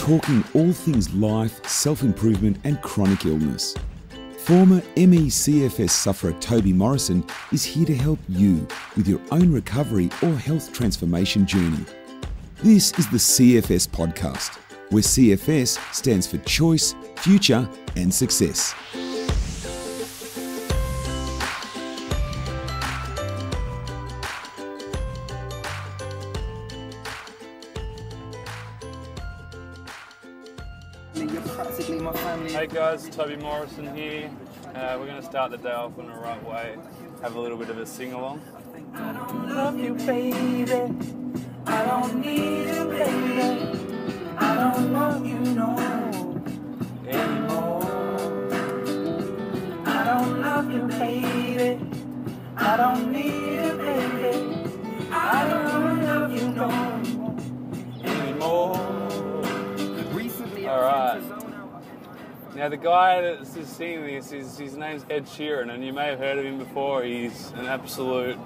talking all things life, self-improvement and chronic illness. Former ME CFS sufferer Toby Morrison is here to help you with your own recovery or health transformation journey. This is the CFS podcast, where CFS stands for choice, future and success. Hey guys, Toby Morrison here. We're going to start the day off in the right way. Have a little bit of a sing-along. I don't love you, baby. I don't need you, baby. I don't love you no anymore. I don't love you, baby. I don't need you, baby. I don't love you no anymore. All right. Now the guy that's singing this, his name's Ed Sheeran, and you may have heard of him before. He's an absolute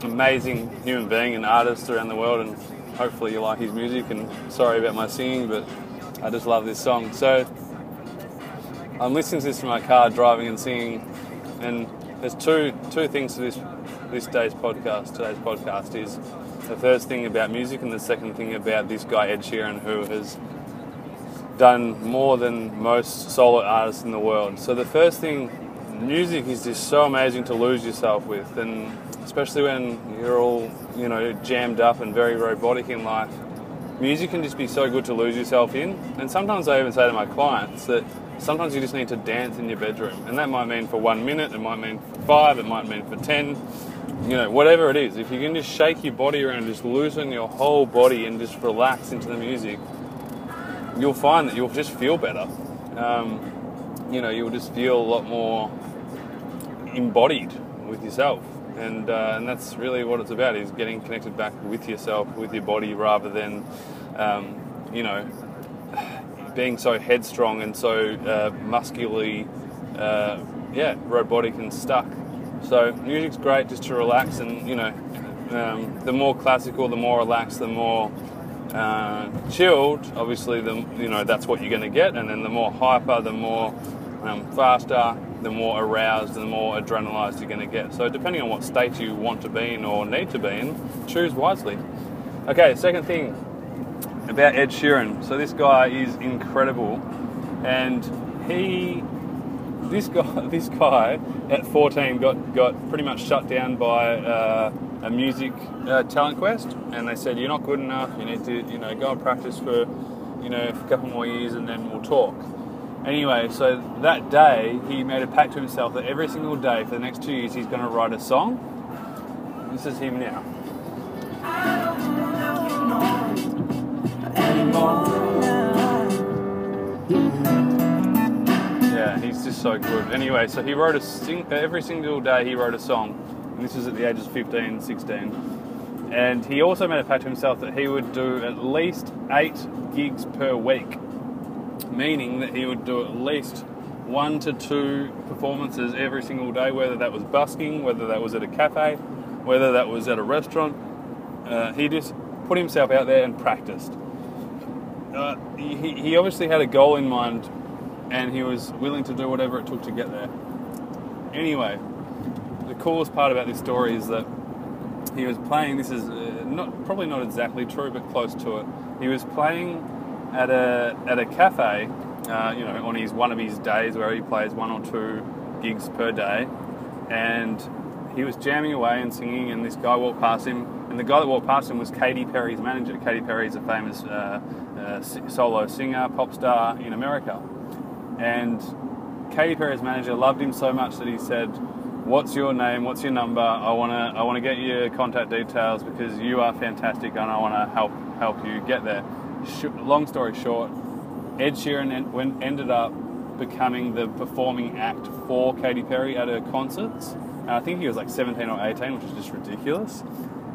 amazing human being and artist around the world, and hopefully you like his music. And sorry about my singing, but I just love this song. So I'm listening to this in my car, driving and singing, and there's two things to this day's podcast. Today's podcast is the first thing about music, and the second thing about this guy Ed Sheeran, who has done more than most solo artists in the world. So the first thing, music is just so amazing to lose yourself with, and especially when you're all, jammed up and very robotic in life, music can just be so good to lose yourself in. And sometimes I even say to my clients that sometimes you just need to dance in your bedroom, and that might mean for 1 minute, it might mean for 5, it might mean for 10, whatever it is. If you can just shake your body around, just loosen your whole body and just relax into the music, you'll find that you'll just feel better. You'll just feel a lot more embodied with yourself. And that's really what it's about, is getting connected back with yourself, with your body, rather than, being so headstrong and so muscularly, robotic and stuck. So music's great just to relax, and, the more classical, the more relaxed, the more chilled, obviously, that's what you're going to get. And then the more hyper, the more faster, the more aroused, and the more adrenalized you're going to get. So depending on what state you want to be in or need to be in, choose wisely. Okay, second thing about Ed Sheeran. So this guy is incredible, and this guy at 14 got pretty much shut down by a music talent quest, and they said, you're not good enough, you need to go and practice for a couple more years and then we'll talk. Anyway, so that day he made a pact to himself that every single day for the next 2 years he's going to write a song. This is him now. Yeah, he's just so good. Anyway, so he wrote every single day he wrote a song. And this was at the ages of 15, 16. And he also made a pact to himself that he would do at least 8 gigs per week, meaning that he would do at least 1 to 2 performances every single day, whether that was busking, whether that was at a cafe, whether that was at a restaurant. He just put himself out there and practiced. He obviously had a goal in mind, and he was willing to do whatever it took to get there. Anyway, the coolest part about this story is that he was playing, this is probably not exactly true, but close to it. He was playing at a cafe, on one of his days where he plays 1 or 2 gigs per day, and he was jamming away and singing, and this guy walked past him, and the guy that walked past him was Katy Perry's manager. Katy Perry is a famous solo singer, pop star in America, and Katy Perry's manager loved him so much that he said, what's your name, what's your number, I want to get your contact details because you are fantastic and I want to help you get there. Long story short, Ed Sheeran ended up becoming the performing act for Katy Perry at her concerts. And I think he was like 17 or 18, which is just ridiculous.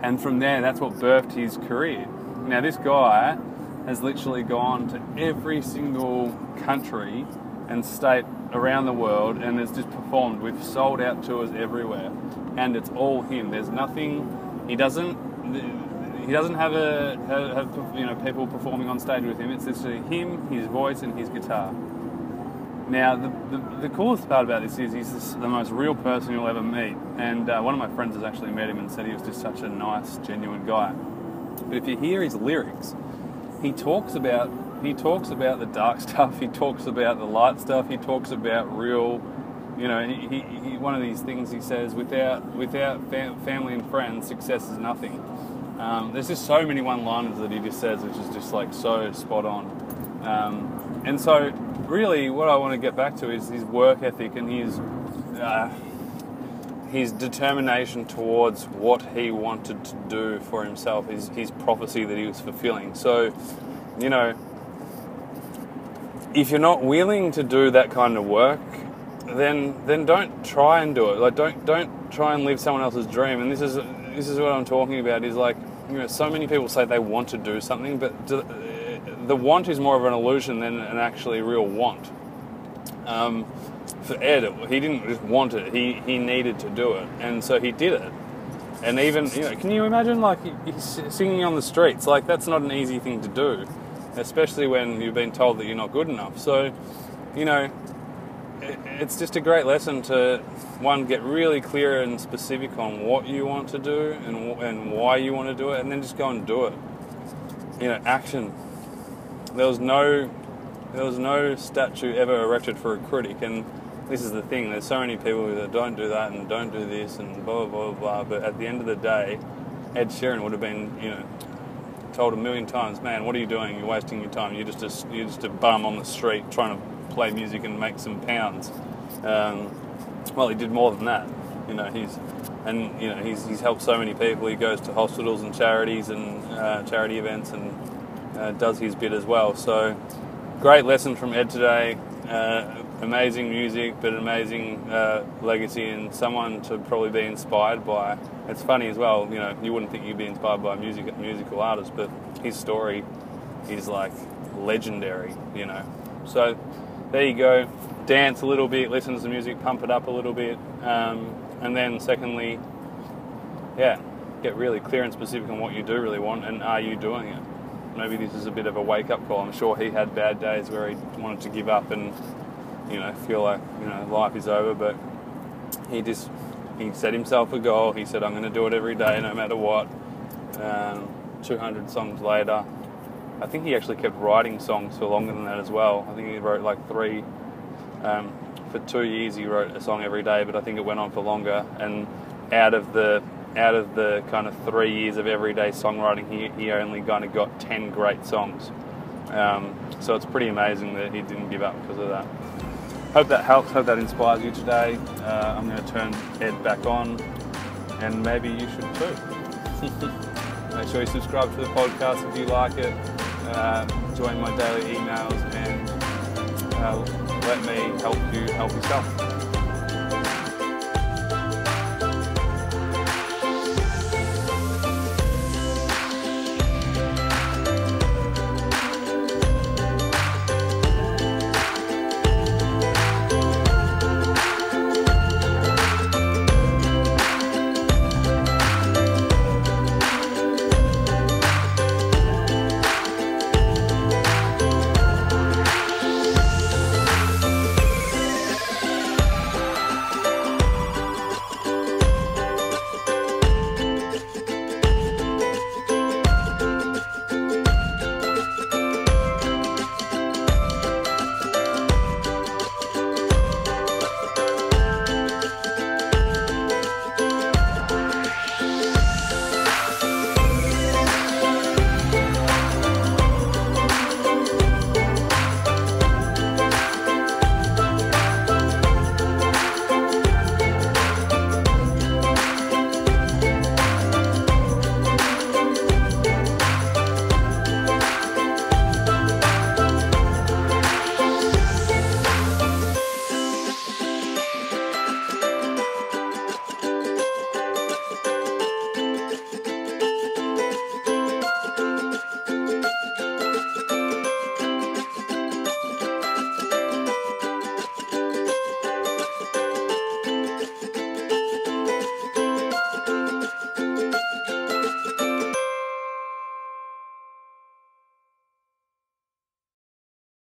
And from there, that's what birthed his career. Now, this guy has literally gone to every single country and state around the world and has just performed with sold out tours everywhere. And it's all him. There's nothing, he doesn't, he doesn't have people performing on stage with him. It's literally him, his voice, and his guitar. Now, the coolest part about this is he's the most real person you'll ever meet. And one of my friends has actually met him and said he was just such a nice, genuine guy. But if you hear his lyrics, he talks about the dark stuff. He talks about the light stuff. He talks about real, he one of these things he says: without family and friends, success is nothing. There's just so many one-liners that he just says, which is just like so spot on. And so, really, what I want to get back to is his work ethic and his determination towards what he wanted to do for himself, his prophecy that he was fulfilling. So, if you're not willing to do that kind of work, then don't try and do it. Like, don't try and live someone else's dream. And this is what I'm talking about. Is like, so many people say they want to do something, but the want is more of an illusion than an actually real want. For Ed, he didn't just want it; he needed to do it, and so he did it. And even, can you imagine, like, he's singing on the streets? Like, that's not an easy thing to do, especially when you've been told that you're not good enough. So, it's just a great lesson to, one, get really clear and specific on what you want to do and why you want to do it, and then just go and do it. Action. There was no statue ever erected for a critic, and this is the thing. There's so many people that don't do that and don't do this and blah blah blah blah. But at the end of the day, Ed Sheeran would have been, told a million times, "Man, what are you doing? You're wasting your time. You're just a bum on the street trying to play music and make some pounds." Well, he did more than that. He's helped so many people. He goes to hospitals and charities and charity events and does his bit as well. So, great lesson from Ed today. Amazing music, but an amazing legacy, and someone to probably be inspired by. It's funny as well, you wouldn't think you'd be inspired by a musical artist, but his story is like legendary, So there you go. Dance a little bit, listen to the music, pump it up a little bit, and then secondly, get really clear and specific on what you do really want, and are you doing it? Maybe this is a bit of a wake-up call. I'm sure he had bad days where he wanted to give up and, feel like, life is over, but he set himself a goal. He said, I'm going to do it every day, no matter what. 200 songs later. I think he actually kept writing songs for longer than that as well. I think he wrote like 3, for 2 years he wrote a song every day, but I think it went on for longer. And out of the kind of 3 years of everyday songwriting, he only kind of got 10 great songs. So it's pretty amazing that he didn't give up because of that. Hope that helps, hope that inspires you today. I'm going to turn Ed back on, and maybe you should too. Make sure you subscribe to the podcast if you like it. Join my daily emails, and let me help you help yourself.